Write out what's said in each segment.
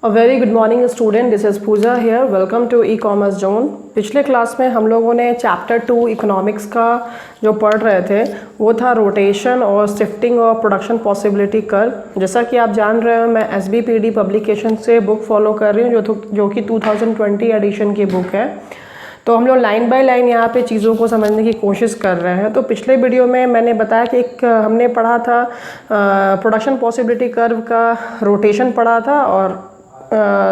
A very good morning student, this is Pooja here. Welcome to e commerce zone. पिछले class में हम लोगों ने चैप्टर 2 इकोनॉमिक्स का जो पढ़ रहे थे वो था रोटेशन और शिफ्टिंग और प्रोडक्शन पॉसिबिलिटी कर्व। जैसा कि आप जान रहे हो, मैं SBPD पब्लिकेशन से बुक फॉलो कर रही हूँ जो कि 2020 एडिशन की बुक है। तो हम लोग लाइन बाय लाइन यहाँ पे चीज़ों को समझने की कोशिश कर रहे हैं। तो पिछले वीडियो में मैंने बताया कि एक हमने पढ़ा था प्रोडक्शन पॉसिबिलिटी कर्व का, रोटेशन पढ़ा था और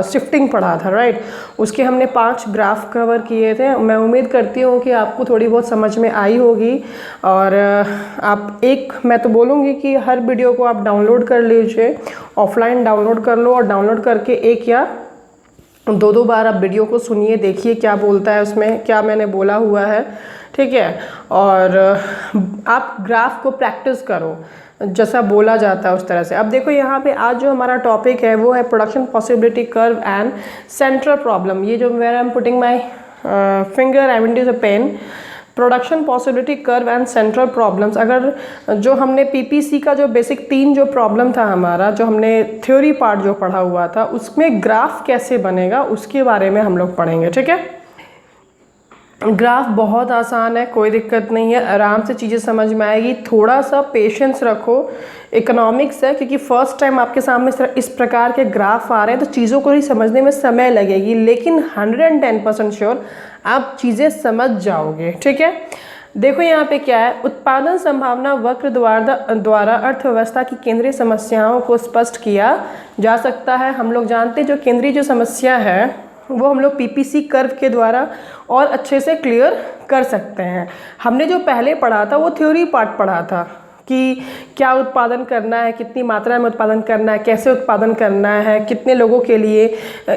शिफ्टिंग पढ़ा था, राइट। उसके हमने 5 ग्राफ कवर किए थे। मैं उम्मीद करती हूँ कि आपको थोड़ी बहुत समझ में आई होगी। और मैं तो बोलूँगी कि हर वीडियो को आप डाउनलोड कर लीजिए, ऑफलाइन डाउनलोड कर लो और डाउनलोड करके एक या दो बार आप वीडियो को सुनिए, देखिए क्या बोलता है उसमें, क्या मैंने बोला हुआ है, ठीक है। और आप ग्राफ को प्रैक्टिस करो जैसा बोला जाता है उस तरह से। अब देखो यहाँ पे आज जो हमारा टॉपिक है वो है production possibility curve and central problem. ये जो where I am putting my finger, I will use a pen. Production possibility curve and central problems. अगर जो हमने PPC का जो बेसिक 3 जो प्रॉब्लम था हमारा, जो हमने थ्योरी पार्ट जो पढ़ा हुआ था, उसमें ग्राफ कैसे बनेगा उसके बारे में हम लोग पढ़ेंगे, ठीक है। ग्राफ बहुत आसान है, कोई दिक्कत नहीं है, आराम से चीज़ें समझ में आएगी। थोड़ा सा पेशेंस रखो। इकोनॉमिक्स है, क्योंकि फर्स्ट टाइम आपके सामने इस प्रकार के ग्राफ आ रहे हैं तो चीज़ों को ही समझने में समय लगेगी, लेकिन 110% श्योर आप चीज़ें समझ जाओगे, ठीक है। देखो यहाँ पे क्या है, उत्पादन संभावना वक्र द्वारा अर्थव्यवस्था की केंद्रीय समस्याओं को स्पष्ट किया जा सकता है। हम लोग जानते हैं जो केंद्रीय जो समस्या है वो हम लोग PPC कर्व के द्वारा और अच्छे से क्लियर कर सकते हैं। हमने जो पहले पढ़ा था वो थ्योरी पार्ट पढ़ा था कि क्या उत्पादन करना है, कितनी मात्रा में उत्पादन करना है, कैसे उत्पादन करना है, कितने लोगों के लिए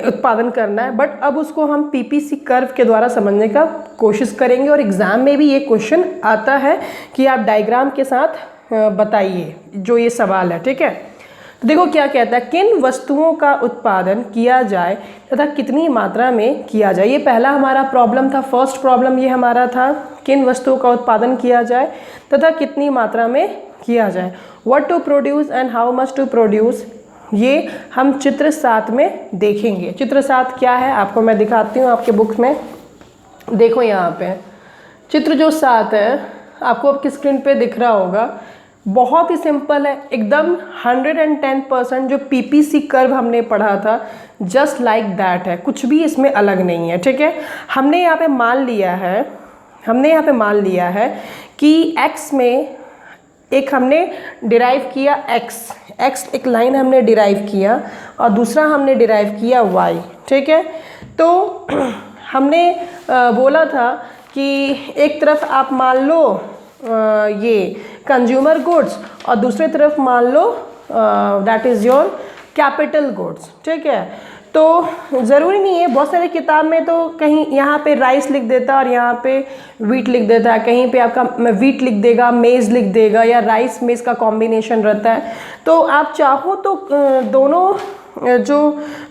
उत्पादन करना है। बट अब उसको हम PPC कर्व के द्वारा समझने का कोशिश करेंगे और एग्ज़ाम में भी ये क्वेश्चन आता है कि आप डायग्राम के साथ बताइए जो ये सवाल है, ठीक है। तो देखो क्या कहता है, किन वस्तुओं का उत्पादन किया जाए तथा कितनी मात्रा में किया जाए। ये पहला हमारा प्रॉब्लम था, फर्स्ट प्रॉब्लम ये हमारा था, किन वस्तुओं का उत्पादन किया जाए तथा कितनी मात्रा में किया जाए। What to produce and how much to produce, ये हम चित्र 7 में देखेंगे। चित्र 7 क्या है आपको मैं दिखाती हूँ आपके बुक में। देखो यहाँ पे चित्र जो 7 है आपको आपकी स्क्रीन पे दिख रहा होगा। बहुत ही सिंपल है एकदम, 110% जो PPC कर्व हमने पढ़ा था जस्ट लाइक दैट है, कुछ भी इसमें अलग नहीं है, ठीक है। हमने यहाँ पे मान लिया है कि x में एक हमने डिराइव किया x एक लाइन हमने डिराइव किया और दूसरा हमने डिराइव किया y, ठीक है। तो हमने बोला था कि एक तरफ आप मान लो ये कंज्यूमर गुड्स और दूसरी तरफ मान लो that is your capital goods, ठीक है। तो ज़रूरी नहीं है, बहुत सारे किताब में तो कहीं यहाँ पे राइस लिख देता है और यहाँ पे वीट लिख देता है, कहीं पे आपका वीट लिख देगा, मेज़ लिख देगा, या राइस मेज़ का कॉम्बिनेशन रहता है। तो आप चाहो तो दोनों जो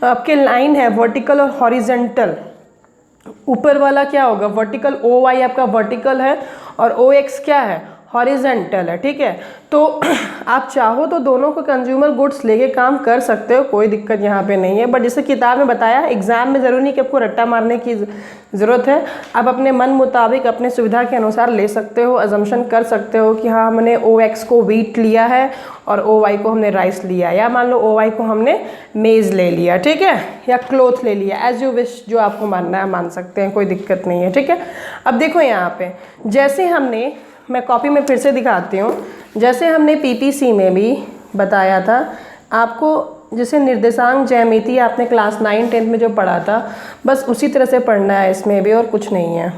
आपके लाइन है वर्टिकल और हॉरिजेंटल, ऊपर वाला क्या होगा वर्टिकल, OY आपका वर्टिकल है और OX क्या है हॉरिजेंटल है, ठीक है। तो आप चाहो तो दोनों को कंज्यूमर गुड्स लेके काम कर सकते हो, कोई दिक्कत यहाँ पे नहीं है। बट जैसे किताब में बताया, एग्जाम में ज़रूरी नहीं कि आपको रट्टा मारने की ज़रूरत है। आप अपने मन मुताबिक अपने सुविधा के अनुसार ले सकते हो, अजम्पशन कर सकते हो कि हाँ हमने OX को वीट लिया है और OY को हमने राइस लिया, या मान लो OY को हमने मेज़ ले लिया, ठीक है, या क्लोथ ले लिया, एज यू विश, जो आपको मानना है मान सकते हैं, कोई दिक्कत नहीं है, ठीक है। अब देखो यहाँ पे जैसे मैं कॉपी में फिर से दिखाती हूँ, जैसे हमने PPC में भी बताया था आपको, जैसे निर्देशांक ज्यामिति आपने क्लास 9-10 में जो पढ़ा था बस उसी तरह से पढ़ना है इसमें भी, और कुछ नहीं है।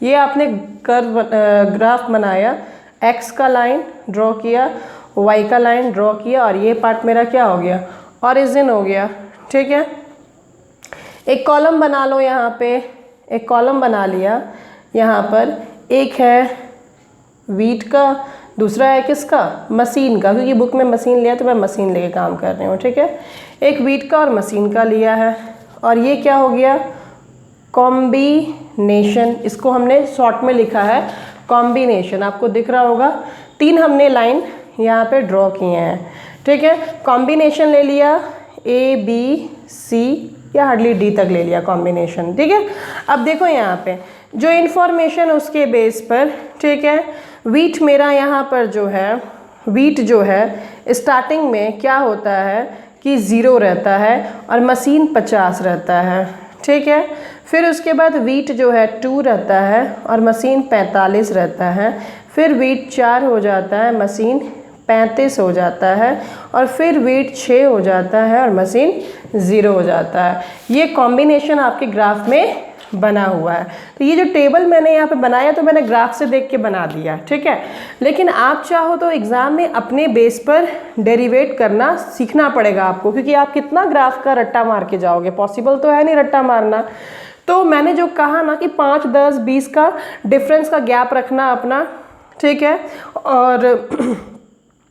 ये आपने ग्राफ बनाया, x का लाइन ड्रॉ किया, y का लाइन ड्रॉ किया, और ये पार्ट मेरा क्या हो गया, ऑरिजिन हो गया, ठीक है। एक कॉलम बना लो, यहाँ पे एक कॉलम बना लिया। यहाँ पर एक है वीट का, दूसरा है किसका, मशीन का, क्योंकि बुक में मशीन लिया तो मैं मशीन लेके काम कर रही हूँ, ठीक है। एक वीट का और मशीन का लिया है, और ये क्या हो गया कॉम्बिनेशन, इसको हमने शॉर्ट में लिखा है कॉम्बिनेशन, आपको दिख रहा होगा। 3 हमने लाइन यहाँ पे ड्रॉ किए हैं, ठीक है। कॉम्बिनेशन ले लिया, ए बी सी या हार्डली डी तक ले लिया कॉम्बिनेशन, ठीक है। अब देखो यहाँ पे जो इन्फॉर्मेशन उसके बेस पर, ठीक है, वीट मेरा यहाँ पर जो है, वीट जो है स्टार्टिंग में क्या होता है कि 0 रहता है और मशीन 50 रहता है, ठीक है। फिर उसके बाद वीट जो है 2 रहता है और मशीन 45 रहता है। फिर वीट 4 हो जाता है, मशीन 35 हो जाता है और फिर वीट 6 हो जाता है और मशीन 0 हो जाता है। ये कॉम्बिनेशन आपके ग्राफ में बना हुआ है। तो ये जो टेबल मैंने यहाँ पे बनाया तो मैंने ग्राफ से देख के बना दिया, ठीक है। लेकिन आप चाहो तो एग्ज़ाम में अपने बेस पर डेरिवेट करना सीखना पड़ेगा आपको, क्योंकि आप कितना ग्राफ का रट्टा मार के जाओगे, पॉसिबल तो है नहीं रट्टा मारना। तो मैंने जो कहा ना कि 5, 10, 20 का डिफरेंस का गैप रखना अपना, ठीक है। और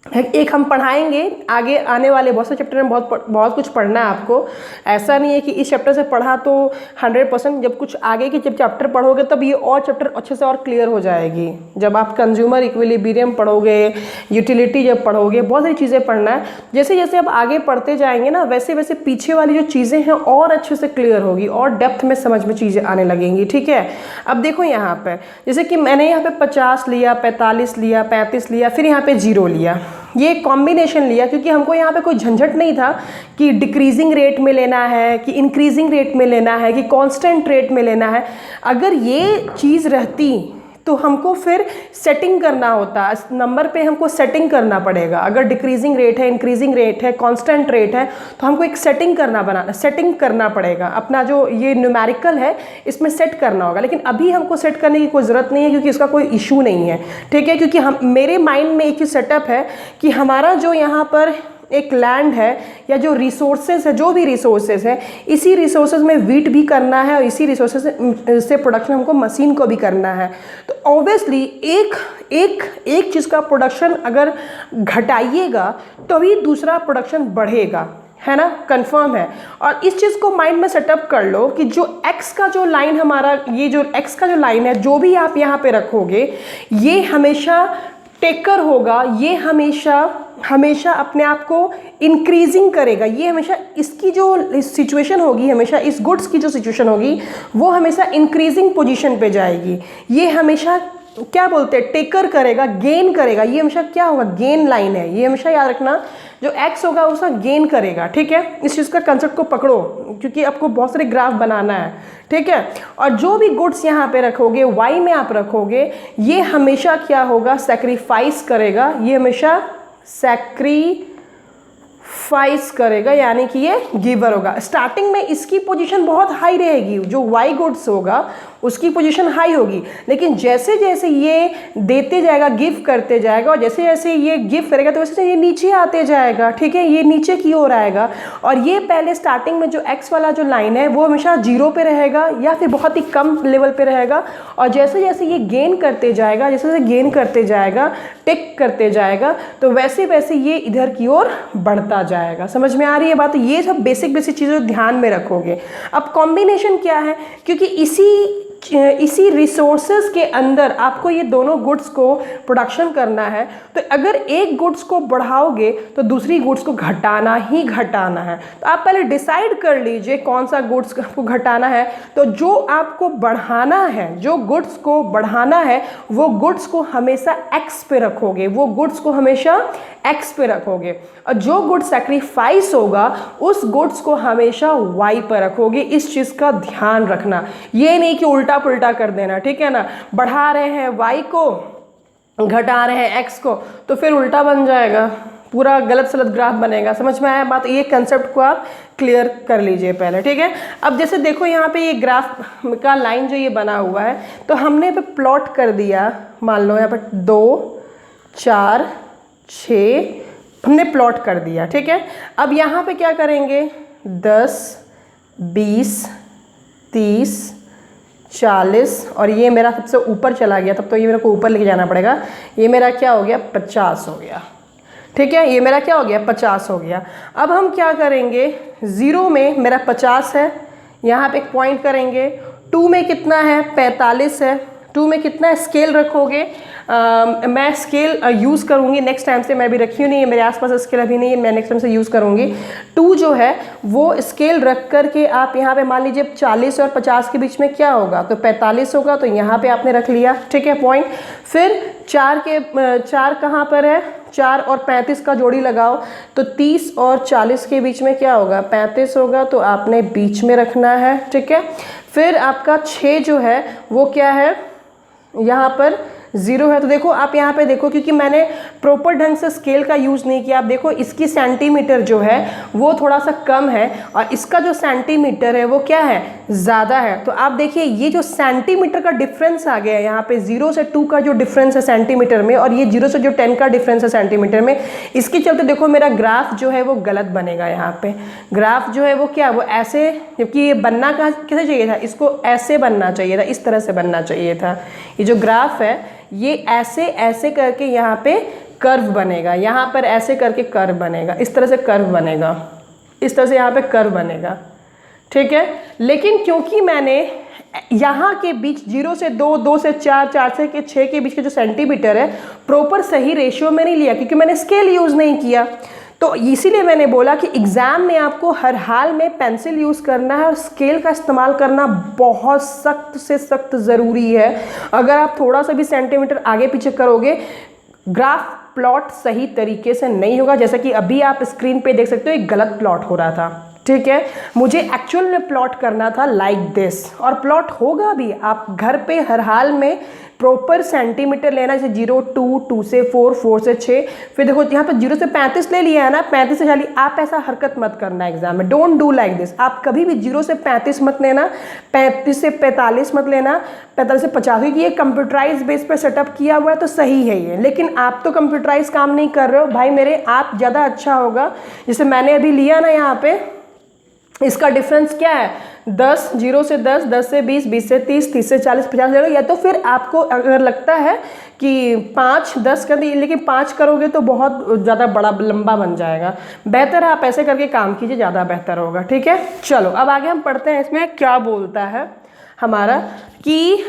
एक हम पढ़ाएंगे आगे आने वाले बहुत से चैप्टर में, बहुत कुछ पढ़ना है आपको। ऐसा नहीं है कि इस चैप्टर से पढ़ा तो 100%, जब कुछ आगे के जब चैप्टर पढ़ोगे तब ये और चैप्टर अच्छे से और क्लियर हो जाएगी। जब आप कंज्यूमर इक्विलिब्रियम पढ़ोगे, यूटिलिटी जब पढ़ोगे, बहुत सारी चीज़ें पढ़ना है। जैसे जैसे आप आगे पढ़ते जाएंगे ना, वैसे वैसे पीछे वाली जो चीज़ें हैं और अच्छे से क्लियर होगी और डेप्थ में समझ में चीज़ें आने लगेंगी, ठीक है। अब देखो यहाँ पर जैसे कि मैंने यहाँ पे 50 लिया, 45 लिया, 35 लिया, फिर यहाँ पे 0 लिया, ये कॉम्बिनेशन लिया क्योंकि हमको यहाँ पे कोई झंझट नहीं था कि डिक्रीजिंग रेट में लेना है कि इंक्रीजिंग रेट में लेना है कि कांस्टेंट रेट में लेना है। अगर ये चीज़ रहती तो हमको फिर सेटिंग करना होता, नंबर पे हमको सेटिंग करना पड़ेगा। अगर डिक्रीजिंग रेट है, इंक्रीजिंग रेट है, कांस्टेंट रेट है, तो हमको एक सेटिंग करना पड़ेगा। अपना जो ये न्यूमेरिकल है इसमें सेट करना होगा। लेकिन अभी हमको सेट करने की कोई ज़रूरत नहीं है क्योंकि इसका कोई इशू नहीं है, ठीक है। क्योंकि हम मेरे माइंड में एक ही सेटअप है कि हमारा जो यहाँ पर एक लैंड है या जो रिसोर्सेज है, जो भी रिसोर्सेज है, इसी रिसोर्सेज में वीट भी करना है और इसी रिसोर्सेज से प्रोडक्शन हमको मशीन को भी करना है। तो ऑब्वियसली एक चीज़ का प्रोडक्शन अगर घटाइएगा तभी दूसरा प्रोडक्शन बढ़ेगा, है ना, कंफर्म है। और इस चीज़ को माइंड में सेटअप कर लो कि जो एक्स का जो लाइन हमारा, ये जो एक्स का जो लाइन है, जो भी आप यहाँ पे रखोगे ये हमेशा टेकर होगा, ये हमेशा अपने आप को इंक्रीजिंग करेगा। ये हमेशा इसकी जो सिचुएशन होगी, हमेशा इस गुड्स की जो सिचुएशन होगी वो हमेशा इंक्रीजिंग पोजीशन पे जाएगी। ये हमेशा क्या बोलते हैं, टेकर करेगा, गेन करेगा। ये हमेशा क्या होगा, गेन लाइन है। ये हमेशा याद रखना, जो एक्स होगा उसका गेन करेगा, ठीक है। इस चीज़ का कंसेप्ट को पकड़ो क्योंकि आपको बहुत सारे ग्राफ बनाना है, ठीक है। और जो भी गुड्स यहाँ पे रखोगे, वाई में आप रखोगे, ये हमेशा क्या होगा, सैक्रिफाइस करेगा। ये हमेशा सैक्रिफाइस करेगा, यानी कि ये गिवर होगा। स्टार्टिंग में इसकी पोजीशन बहुत हाई रहेगी, जो वाई गुड्स होगा उसकी पोजीशन हाई होगी। लेकिन जैसे जैसे ये देते जाएगा, गिव करते जाएगा, और जैसे जैसे ये गिव करेगा तो वैसे ये नीचे आते जाएगा, ठीक है। ये नीचे की ओर आएगा और ये पहले स्टार्टिंग में जो एक्स वाला जो लाइन है वो हमेशा 0 पे रहेगा या फिर बहुत ही कम लेवल पे रहेगा। और जैसे जैसे ये गेन करते जाएगा, जैसे जैसे गेन करते जाएगा, टिक करते जाएगा, तो वैसे वैसे ये इधर की ओर बढ़ता जाएगा। समझ में आ रही है बात? ये सब बेसिक चीज़ें ध्यान में रखोगे। अब कॉम्बिनेशन क्या है, क्योंकि इसी रिसोर्सेज के अंदर आपको ये दोनों गुड्स को प्रोडक्शन करना है, तो अगर एक गुड्स को बढ़ाओगे तो दूसरी गुड्स को घटाना ही घटाना है। तो आप पहले डिसाइड कर लीजिए कौन सा गुड्स को घटाना है। तो जो आपको बढ़ाना है, जो गुड्स को बढ़ाना है, वो गुड्स को हमेशा एक्स पे रखोगे, वो गुड्स को हमेशा एक्स पे रखोगे। और जो गुड्स सैक्रिफाइस होगा उस गुड्स को हमेशा वाई पर रखोगे। इस चीज़ का ध्यान रखना, ये नहीं कि उल्टा पुल्टा कर देना, ठीक है ना। बढ़ा रहे हैं वाई को, घटा रहे हैं एक्स को, तो फिर उल्टा बन जाएगा, पूरा गलत सलत ग्राफ बनेगा। समझ में आया बात? ये कंसेप्ट को आप क्लियर कर लीजिए पहले, ठीक है। अब जैसे देखो यहाँ पे ये ग्राफ का लाइन जो ये बना हुआ है, तो हमने पे प्लॉट कर दिया। मान लो यहाँ पर 2, 4, 6 हमने प्लॉट कर दिया, ठीक है। अब यहाँ पे क्या करेंगे, 10, 20, 30, 40 और ये मेरा सबसे ऊपर चला गया, तब तो ये मेरे को ऊपर लेके जाना पड़ेगा। ये मेरा क्या हो गया, 50 हो गया, ठीक है। ये मेरा क्या हो गया, 50 हो गया। अब हम क्या करेंगे, 0 में मेरा 50 है, यहाँ पे एक पॉइंट करेंगे। 2 में कितना है, 45 है। 2 में कितना स्केल रखोगे, मैं स्केल यूज़ करूँगी नेक्स्ट टाइम से, मैं अभी रखी हूँ नहीं है, मेरे आसपास स्केल अभी नहीं है, मैं नेक्स्ट टाइम से यूज़ करूँगी। 2 जो है वो स्केल रख करके आप यहाँ पे मान लीजिए 40 और 50 के बीच में क्या होगा, तो 45 होगा, तो यहाँ पे आपने रख लिया, ठीक है पॉइंट। फिर 4 कहाँ पर है, 4 और 35 का जोड़ी लगाओ, तो 30 और 40 के बीच में क्या होगा, 35 होगा, तो आपने बीच में रखना है, ठीक है। फिर आपका 6 जो है वो क्या है, यहाँ पर 0 है। तो देखो आप यहाँ पे देखो, क्योंकि मैंने प्रॉपर ढंग से स्केल का यूज़ नहीं किया, आप देखो इसकी सेंटीमीटर जो है वो थोड़ा सा कम है और इसका जो सेंटीमीटर है वो क्या है, ज़्यादा है। तो आप देखिए ये जो सेंटीमीटर का डिफरेंस आ गया है यहाँ पे, 0 से 2 का जो डिफरेंस है सेंटीमीटर में और ये 0 से जो 10 का डिफरेंस है सेंटीमीटर में, इसके चलते देखो मेरा ग्राफ जो है वो गलत बनेगा। यहाँ पे ग्राफ जो है वो क्या, वो ऐसे, जबकि ये बनना कैसे चाहिए था, इसको ऐसे बनना चाहिए था, इस तरह से बनना चाहिए था। ये जो ग्राफ है ये ऐसे ऐसे करके यहाँ पे कर्व बनेगा, यहाँ पर ऐसे करके कर्व बनेगा, इस तरह से कर्व बनेगा, इस तरह से यहाँ पे कर्व बनेगा, ठीक है। लेकिन क्योंकि मैंने यहाँ के बीच 0 से 2, 2 से 4, 4 से 6 के बीच के जो सेंटीमीटर है प्रॉपर सही रेशियो में नहीं लिया, क्योंकि मैंने स्केल यूज़ नहीं किया, तो इसीलिए मैंने बोला कि एग्ज़ाम में आपको हर हाल में पेंसिल यूज़ करना है और स्केल का इस्तेमाल करना बहुत सख्त से सख्त ज़रूरी है। अगर आप थोड़ा सा भी सेंटीमीटर आगे पीछे करोगे, ग्राफ प्लॉट सही तरीके से नहीं होगा। जैसा कि अभी आप स्क्रीन पे देख सकते हो एक गलत प्लॉट हो रहा था, ठीक है। मुझे एक्चुअल में प्लॉट करना था लाइक दिस, और प्लॉट होगा भी। आप घर पे हर हाल में प्रॉपर सेंटीमीटर लेना, जैसे 0, 2, 2 से 4, 4 से 6, फिर देखो यहाँ पर 0 से 35 ले लिया है ना, 35 से 40। आप ऐसा हरकत मत करना एग्जाम में, डोंट डू लाइक दिस। आप कभी भी 0 से 35 मत लेना, 35 से 45 मत लेना, 45 से 50, क्योंकि ये कंप्यूटराइज बेस पर सेटअप किया हुआ है तो सही है ये। लेकिन आप तो कंप्यूटराइज काम नहीं कर रहे हो भाई मेरे, आप ज़्यादा अच्छा होगा। जैसे मैंने अभी लिया ना यहाँ पे, इसका डिफरेंस क्या है, 10, 0 से 10, 10 से 20, 20 से 30, 30 से 40, 50 ले लो। या तो फिर आपको अगर लगता है कि 5, 10 कर दिए, लेकिन 5 करोगे तो बहुत ज़्यादा बड़ा लंबा बन जाएगा, बेहतर आप ऐसे करके काम कीजिए, ज़्यादा बेहतर होगा, ठीक है। चलो अब आगे हम पढ़ते हैं, इसमें क्या बोलता है हमारा कि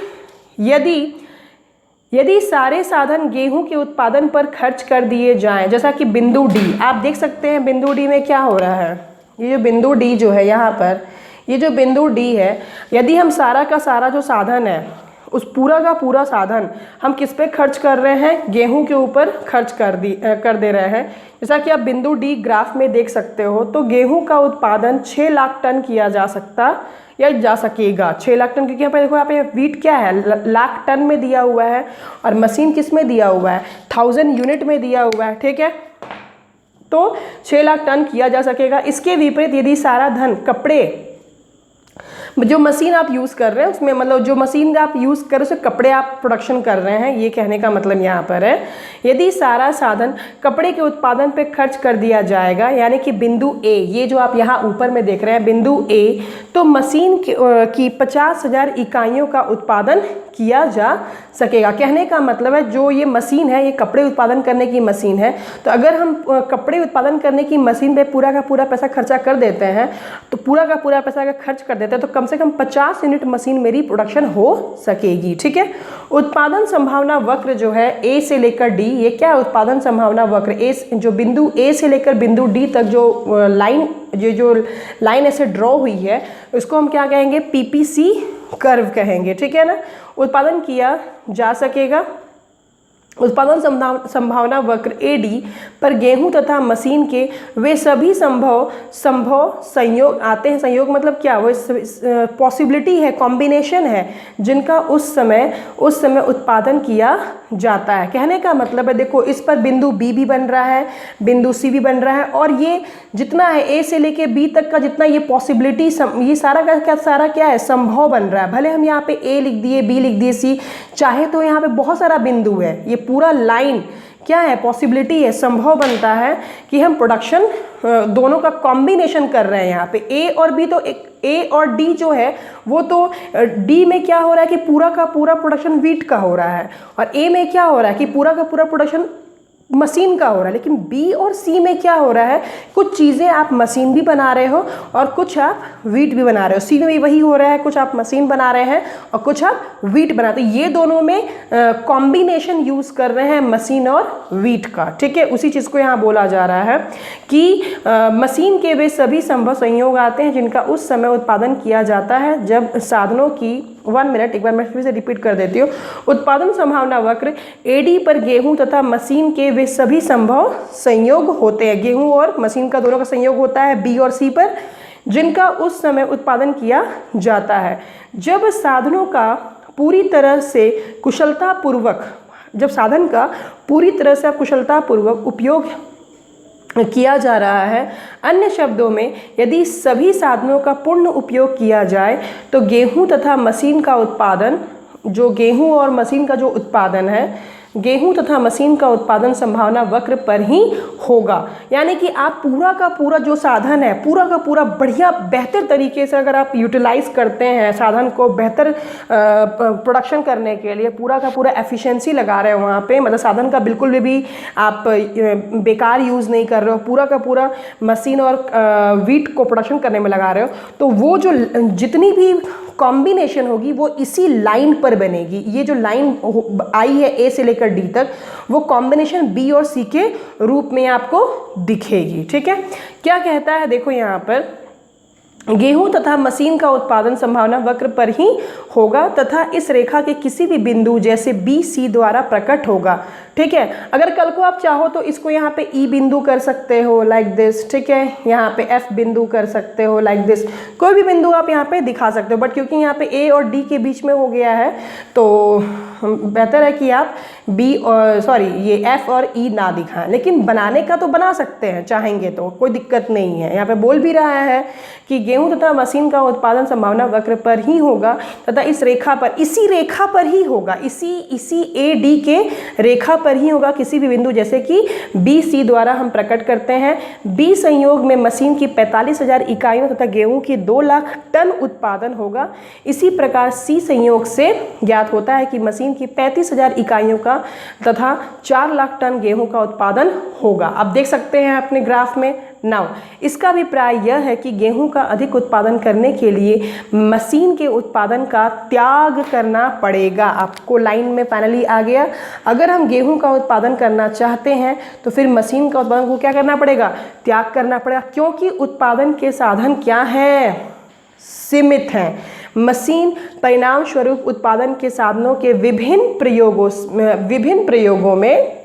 यदि सारे साधन गेहूं के उत्पादन पर खर्च कर दिए जाएं, जैसा कि बिंदु डी, आप देख सकते हैं बिंदु डी में क्या हो रहा है, ये जो बिंदु डी जो है यहाँ पर, ये जो बिंदु डी है, यदि हम सारा का सारा जो साधन है, उस पूरा का पूरा साधन हम किस पे खर्च कर रहे हैं, गेहूं के ऊपर खर्च कर दे रहे हैं। जैसा कि आप बिंदु डी ग्राफ में देख सकते हो, तो गेहूं का उत्पादन 6 लाख टन किया जा सकता या जा सकेगा, 6 लाख टन, क्योंकि यहाँ पे देखो, यहाँ पे वीट क्या है, लाख टन में दिया हुआ है, और मशीन किस में दिया हुआ है, 1000 यूनिट में दिया हुआ है, ठीक है। तो 6 लाख टन किया जा सकेगा। इसके विपरीत यदि सारा धन कपड़े, जो मशीन आप यूज़ कर रहे हैं उसमें, मतलब जो मशीन आप यूज़ कर रहे हैं उससे कपड़े आप प्रोडक्शन कर रहे हैं, ये कहने का मतलब यहाँ पर है, यदि सारा साधन कपड़े के उत्पादन पे खर्च कर दिया जाएगा, यानी कि बिंदु ए, ये जो आप यहाँ ऊपर में देख रहे हैं बिंदु ए, तो मशीन की 50,000 इकाइयों का उत्पादन किया जा सकेगा। कहने का मतलब है जो ये मशीन है, ये कपड़े उत्पादन करने की मशीन है, तो अगर हम कपड़े उत्पादन करने की मशीन पे पूरा का पूरा पैसा खर्चा कर देते हैं, तो पूरा का पूरा पैसा अगर खर्च कर देते हैं तो कम से कम 50 यूनिट मशीन मेरी प्रोडक्शन हो सकेगी, ठीक है। उत्पादन संभावना वक्र जो है ए से लेकर डी, ये क्या है, उत्पादन संभावना वक्र, ए जो बिंदु ए से लेकर बिंदु डी तक जो लाइन ऐसे ड्रॉ हुई है, उसको हम क्या कहेंगे, पीपीसी कर्व कहेंगे, ठीक है ना। उत्पादन किया जा सकेगा, उत्पादन संभावना वक्र एडी पर गेहूं तथा मशीन के वे सभी संभव संयोग आते हैं। संयोग मतलब क्या, वो पॉसिबिलिटी है, कॉम्बिनेशन है, जिनका उस समय उत्पादन किया जाता है। कहने का मतलब है देखो, इस पर बिंदु बी भी बन रहा है, बिंदु सी भी बन रहा है, और ये जितना है ए से लेके बी तक का जितना ये पॉसिबिलिटी, ये सारा का सारा क्या है, संभव बन रहा है। भले हम यहाँ पे ए लिख दिए, बी लिख दिए, सी, चाहे तो यहाँ पे बहुत सारा बिंदु है, ये पूरा लाइन क्या है, पॉसिबिलिटी है, संभव बनता है कि हम प्रोडक्शन दोनों का कॉम्बिनेशन कर रहे हैं। यहाँ पे ए और बी, तो ए और डी जो है वो तो डी में क्या हो रहा है कि पूरा का पूरा प्रोडक्शन वीट का हो रहा है, और ए में क्या हो रहा है कि पूरा का पूरा प्रोडक्शन मशीन का हो रहा है, लेकिन बी और सी में क्या हो रहा है, कुछ चीज़ें आप मशीन भी बना रहे हो और कुछ आप वीट भी बना रहे हो। सी में भी वही हो रहा है, कुछ आप मशीन बना रहे हैं और कुछ आप वीट बनाते हैं। ये दोनों में कॉम्बिनेशन यूज़ कर रहे हैं मशीन और वीट का, ठीक है। उसी चीज़ को यहाँ बोला जा रहा है कि मशीन के वे सभी संभव संयोग आते हैं जिनका उस समय उत्पादन किया जाता है जब साधनों की 1 मिनट, एक बार मैं फिर से रिपीट कर देती हूँ। उत्पादन संभावना वक्र एडी पर गेहूं तथा मशीन के वे सभी संभव संयोग होते हैं। गेहूं और मशीन का दोनों का संयोग होता है बी और सी पर, जिनका उस समय उत्पादन किया जाता है जब साधनों का पूरी तरह से कुशलतापूर्वक, जब साधन का पूरी तरह से कुशलतापूर्वक उपयोग किया जा रहा है। अन्य शब्दों में यदि सभी साधनों का पूर्ण उपयोग किया जाए तो गेहूं तथा मशीन का उत्पादन, जो गेहूं और मशीन का जो उत्पादन है, गेहूं तथा मशीन का उत्पादन संभावना वक्र पर ही होगा। यानी कि आप पूरा का पूरा जो साधन है, पूरा का पूरा बढ़िया बेहतर तरीके से अगर आप यूटिलाइज करते हैं साधन को बेहतर प्रोडक्शन करने के लिए, पूरा का पूरा एफिशिएंसी लगा रहे हो वहाँ पे, मतलब साधन का बिल्कुल भी आप बेकार यूज़ नहीं कर रहे हो, पूरा का पूरा मशीन और वीट को प्रोडक्शन करने में लगा रहे हो, तो वो जो जितनी भी कॉम्बिनेशन होगी वो इसी लाइन पर बनेगी। ये जो लाइन आई है ए से लेकर डी तक, वो कॉम्बिनेशन बी और सी के रूप में आपको दिखेगी, ठीक है। क्या कहता है, देखो यहाँ पर गेहूं तथा मशीन का उत्पादन संभावना वक्र पर ही होगा तथा इस रेखा के किसी भी बिंदु जैसे बी सी द्वारा प्रकट होगा, ठीक है। अगर कल को आप चाहो तो इसको यहाँ पे ई बिंदु कर सकते हो लाइक दिस, ठीक है। यहाँ पे एफ बिंदु कर सकते हो लाइक दिस, कोई भी बिंदु आप यहाँ पे दिखा सकते हो, बट क्योंकि यहाँ पे ए और डी के बीच में हो गया है तो बेहतर है कि आप बी और ये एफ और ई ना दिखाएं। लेकिन बनाने का तो बना सकते हैं, चाहेंगे तो कोई दिक्कत नहीं है। यहाँ पे बोल भी रहा है कि गेहूं तथा मशीन का उत्पादन संभावना वक्र पर ही होगा तथा इस रेखा पर, इसी रेखा पर ही होगा, इसी ए डी के रेखा पर ही होगा किसी भी बिंदु जैसे कि बी सी द्वारा हम प्रकट करते हैं। बी संयोग में मशीन की 45,000 इकाइयों तथा गेहूं की 2 लाख टन उत्पादन होगा। इसी प्रकार सी संयोग से ज्ञात होता है कि मशीन की 35,000 इकाइयों का तथा 4 लाख टन गेहूं का उत्पादन होगा। आप देख सकते हैं अपने ग्राफ में। नाउ इसका अभिप्राय यह है कि गेहूं का अधिक उत्पादन करने के लिए मशीन के उत्पादन का त्याग करना पड़ेगा। आपको लाइन में फाइनली आ गया। अगर हम गेहूं का उत्पादन करना चाहते हैं तो फिर मशीन का उत्पादन को क्या करना पड़ेगा, त्याग करना पड़ेगा, क्योंकि उत्पादन के साधन क्या हैं, सीमित हैं। मशीन परिणाम स्वरूप उत्पादन के साधनों के विभिन्न प्रयोगों में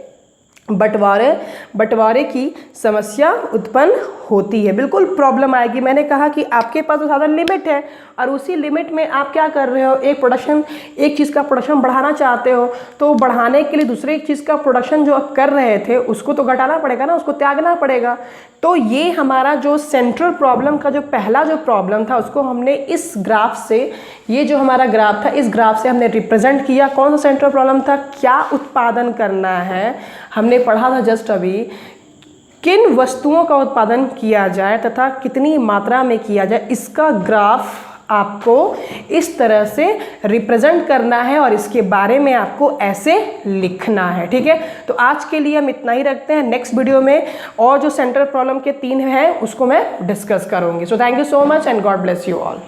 बंटवारे की समस्या उत्पन्न होती है। बिल्कुल प्रॉब्लम आएगी। मैंने कहा कि आपके पास तो साधन लिमिट है और उसी लिमिट में आप क्या कर रहे हो, एक चीज़ का प्रोडक्शन बढ़ाना चाहते हो, तो बढ़ाने के लिए दूसरे एक चीज़ का प्रोडक्शन जो आप कर रहे थे उसको तो घटाना पड़ेगा ना, उसको त्यागना पड़ेगा। तो ये हमारा जो सेंट्रल प्रॉब्लम का जो पहला जो प्रॉब्लम था उसको हमने इस ग्राफ से, ये जो हमारा ग्राफ था इस ग्राफ से हमने रिप्रेजेंट किया। कौन सा सेंट्रल प्रॉब्लम था, क्या उत्पादन करना है, हमने पढ़ा था जस्ट अभी, किन वस्तुओं का उत्पादन किया जाए तथा कितनी मात्रा में किया जाए, इसका ग्राफ आपको इस तरह से रिप्रेजेंट करना है और इसके बारे में आपको ऐसे लिखना है, ठीक है। तो आज के लिए हम इतना ही रखते हैं। नेक्स्ट वीडियो में और जो सेंट्रल प्रॉब्लम के 3 हैं उसको मैं डिस्कस करूंगी। So thank you so much and God bless you all.